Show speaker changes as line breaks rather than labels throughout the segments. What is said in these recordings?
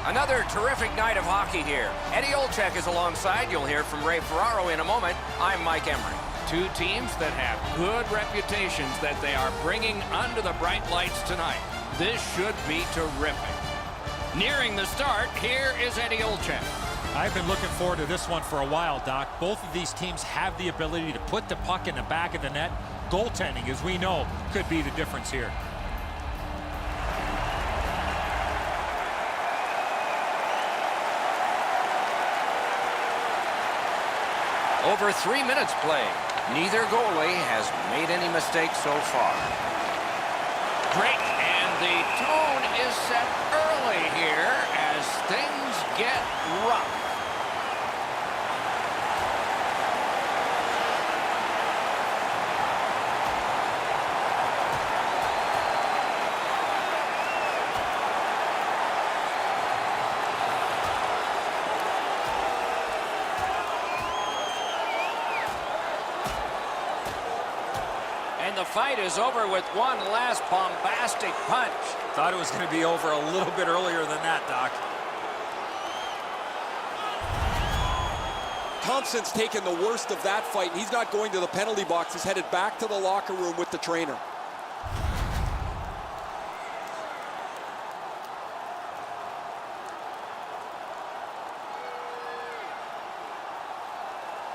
Another terrific night of hockey here. Eddie Olczyk is alongside. You'll hear from Ray Ferraro in a moment. I'm Mike Emery.
Two teams that have good reputations that they are bringing under the bright lights tonight. This should be terrific. Nearing the start, here is Eddie Olczyk.
I've been looking forward to this one for a while, Doc. Both of these teams have the ability to put the puck in the back of the net. Goaltending, as we know, could be the difference here.
Over 3 minutes played. Neither goalie has made any mistakes so far.
Great, and the tone is set early here as things get rough.
And the fight is over with one last bombastic punch.
Thought it was going to be over a little bit earlier than that, Doc.
Thompson's taken the worst of that fight, and he's not going to the penalty box. He's headed back to the locker room with the trainer.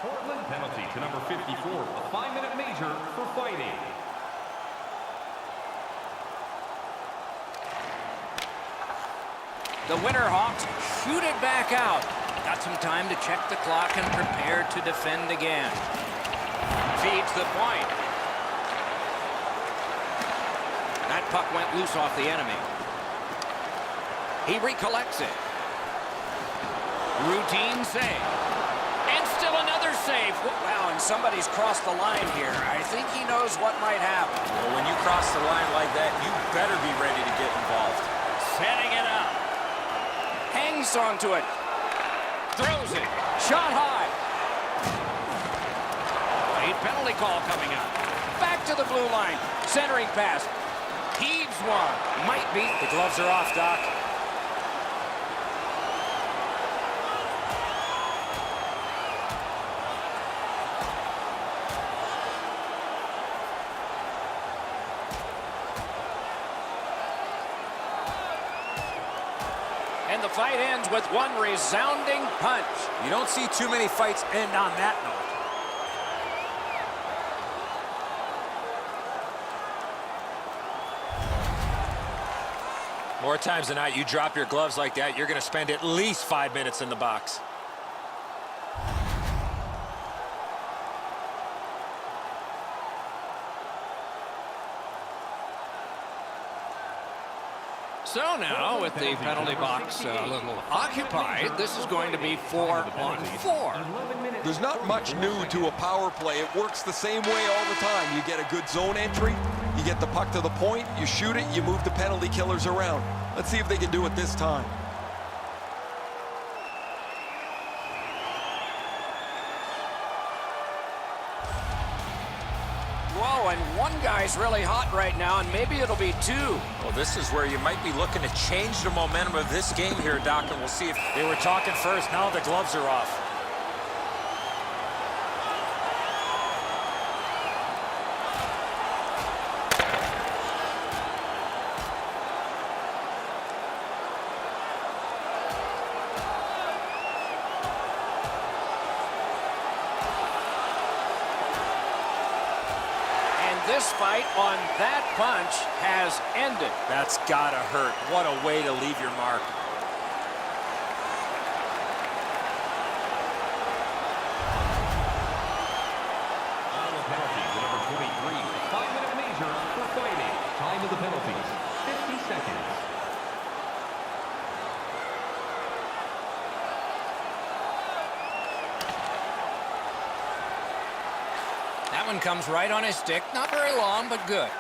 Portland penalty to number 54, a 5-minute major for fighting.
The Winterhawks shoot it back out. Got some time to check the clock and prepare to defend again. Feeds the point. That puck went loose off the enemy. He recollects it. Routine save. And still another save. Wow, and somebody's crossed the line here. I think he knows what might happen.
Well, when you cross the line like that, you better be ready to get involved.
Setting it up. Hangs onto it. Throws it. Shot high. Late penalty call coming up. Back to the blue line. Centering pass. Heaves one. Might be.
The gloves are off, Doc.
And the fight ends with one resounding punch.
You don't see too many fights end on that note. More times than not, you drop your gloves like that, you're going to spend at least 5 minutes in the box.
So now, with the penalty box a little occupied, this is going to be 4-on-4.
There's not much new to a power play. It works the same way all the time. You get a good zone entry, you get the puck to the point, you shoot it, you move the penalty killers around. Let's see if they can do it this time.
Whoa, and one guy's really hot right now, and maybe it'll be two.
Well, this is where you might be looking to change the momentum of this game here, Doc, and we'll see if they were talking first. Now the gloves are off.
This fight on that punch has ended.
That's gotta hurt. What a way to leave your mark.
Final penalty to number 23, a 5-minute major for fighting. Time of the penalties, 50 seconds.
That one comes right on his stick. Not very long, but good.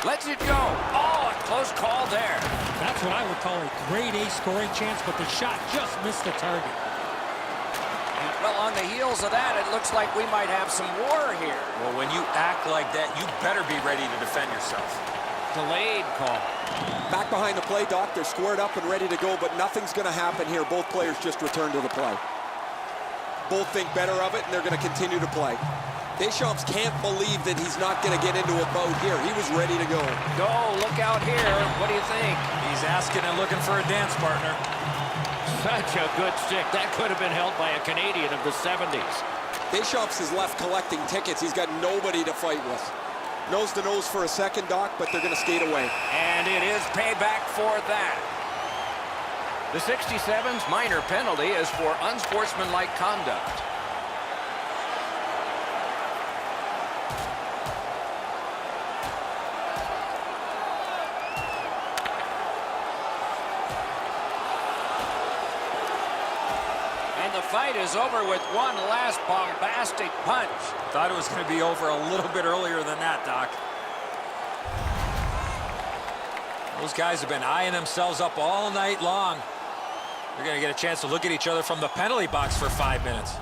Lets it go. Oh, a close call there.
That's what I would call a grade A scoring chance, but the shot just missed the target.
Well, on the heels of that, it looks like we might have some war here.
Well, when you act like that, you better be ready to defend yourself.
Delayed call.
Back behind the play, Doc. They're squared up and ready to go, but nothing's going to happen here. Both players just return to the play. Both think better of it, and they're going to continue to play. Deschamps can't believe that he's not going to get into a bout here. He was ready to go.
Go, look out here. What do you think?
He's asking and looking for a dance partner.
Such a good stick. That could have been held by a Canadian of the 70s.
Deschamps is left collecting tickets. He's got nobody to fight with. Nose to nose for a second, Doc, but they're going to skate away.
And it is payback for that.
The 67's minor penalty is for unsportsmanlike conduct.
And the fight is over with one last bombastic punch.
Thought it was going to be over a little bit earlier than that, Doc. Those guys have been eyeing themselves up all night long. They're going to get a chance to look at each other from the penalty box for 5 minutes.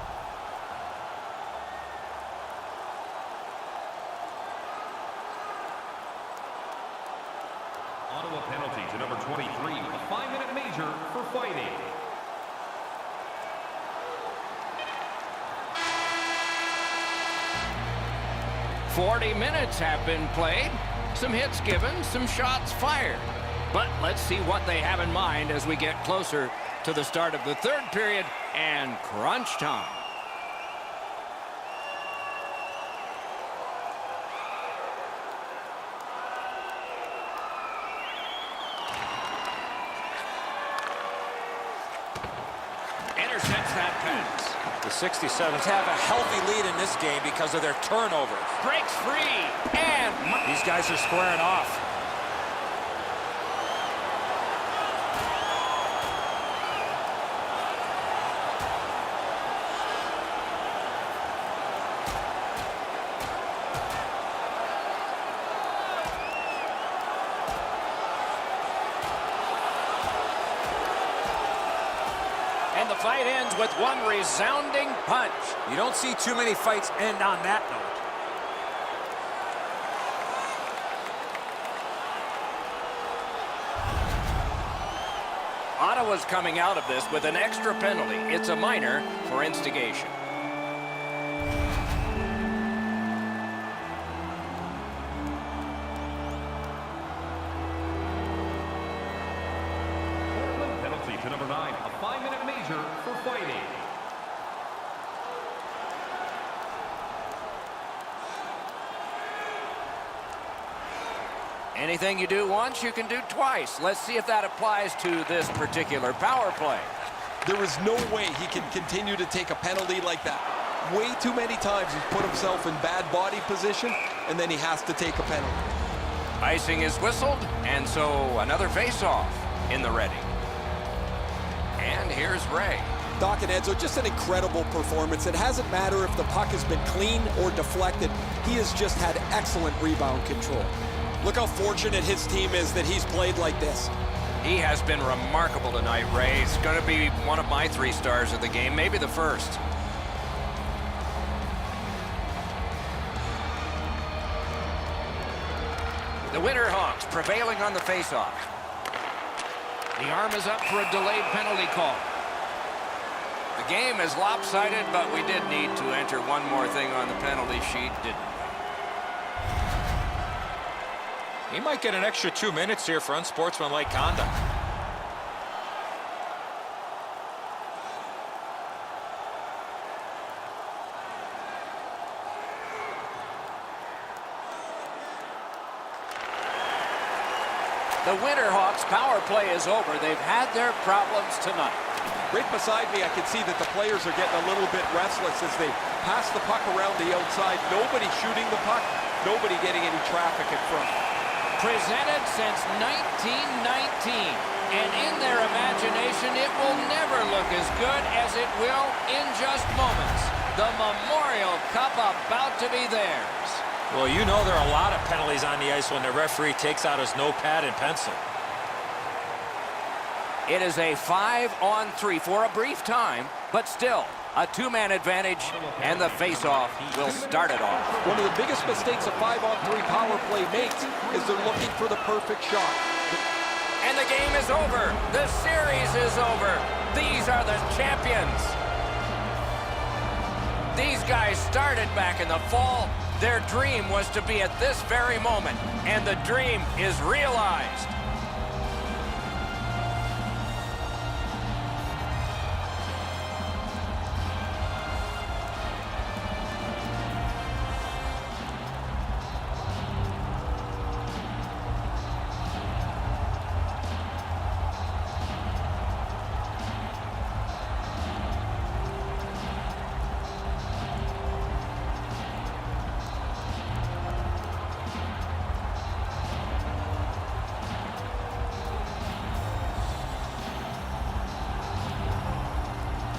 Ottawa penalty to number 23, a 5-minute major for fighting.
"40 minutes have been played. Some hits given, some shots fired. But let's see what they have in mind as we get closer to the start of the third period and crunch time." Intercepts that pass.
The 67s have a healthy lead in this game because of their turnovers.
Breaks free. And
These guys are squaring off.
And the fight ends with one resounding punch.
You don't see too many fights end on that note.
Ottawa's coming out of this with an extra penalty. It's a minor for instigation.
Portland penalty to number 9, a 5-minute major for fighting.
Anything you do once, you can do twice. Let's see if that applies to this particular power play.
There is no way he can continue to take a penalty like that. Way too many times he's put himself in bad body position, and then he has to take a penalty.
Icing is whistled, and so another face-off in the ready. And here's Ray.
Doc and Edzo, just an incredible performance. It hasn't mattered if the puck has been clean or deflected. He has just had excellent rebound control. Look how fortunate his team is that he's played like this.
He has been remarkable tonight, Ray. He's going to be one of my 3 stars of the game, maybe the first. The Winterhawks prevailing on the faceoff.
the arm is up for a delayed penalty call.
The game is lopsided, but we did need to enter one more thing on the penalty sheet, didn't we?
He might get an extra 2 minutes here for unsportsmanlike conduct.
The Winterhawks power play is over. They've had their problems tonight.
Right beside me, I can see that the players are getting a little bit restless as they pass the puck around the outside. Nobody shooting the puck, nobody getting any traffic in front.
Presented since 1919, and in their imagination, it will never look as good as it will in just moments. The Memorial Cup about to be theirs.
Well, you know there are a lot of penalties on the ice when the referee takes out his notepad and pencil.
It is a 5-on-3 for a brief time, but still a two-man advantage, and the face-off will start it off.
One of the biggest mistakes a 5-on-3 power play makes is they're looking for the perfect shot. The
game is over. The series is over. These are the champions. These guys started back in the fall. Their dream was to be at this very moment, and the dream is realized.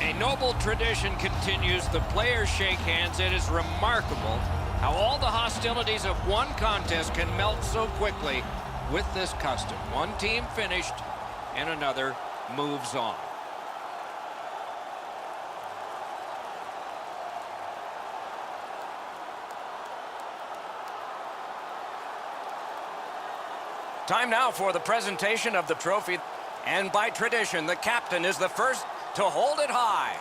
A noble tradition continues. The players shake hands. It is remarkable how all the hostilities of one contest can melt so quickly with this custom. One team finished and another moves on. Time now for the presentation of the trophy. And by tradition, the captain is the first to hold it high.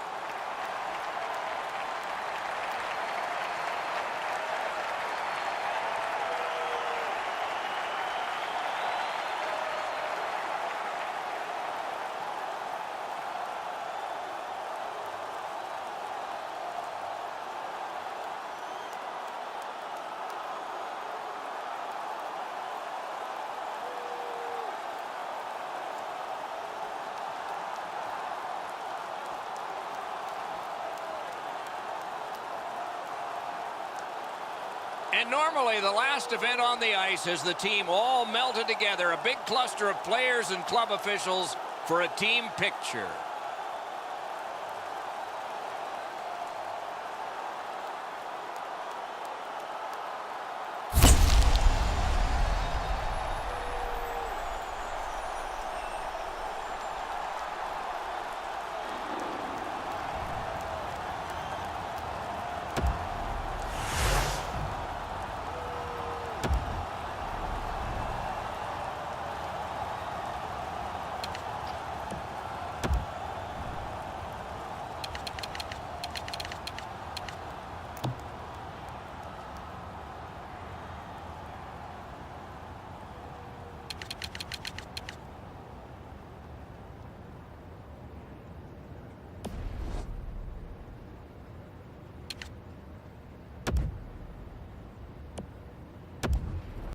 And normally the last event on the ice is the team all melted together, a big cluster of players and club officials for a team picture.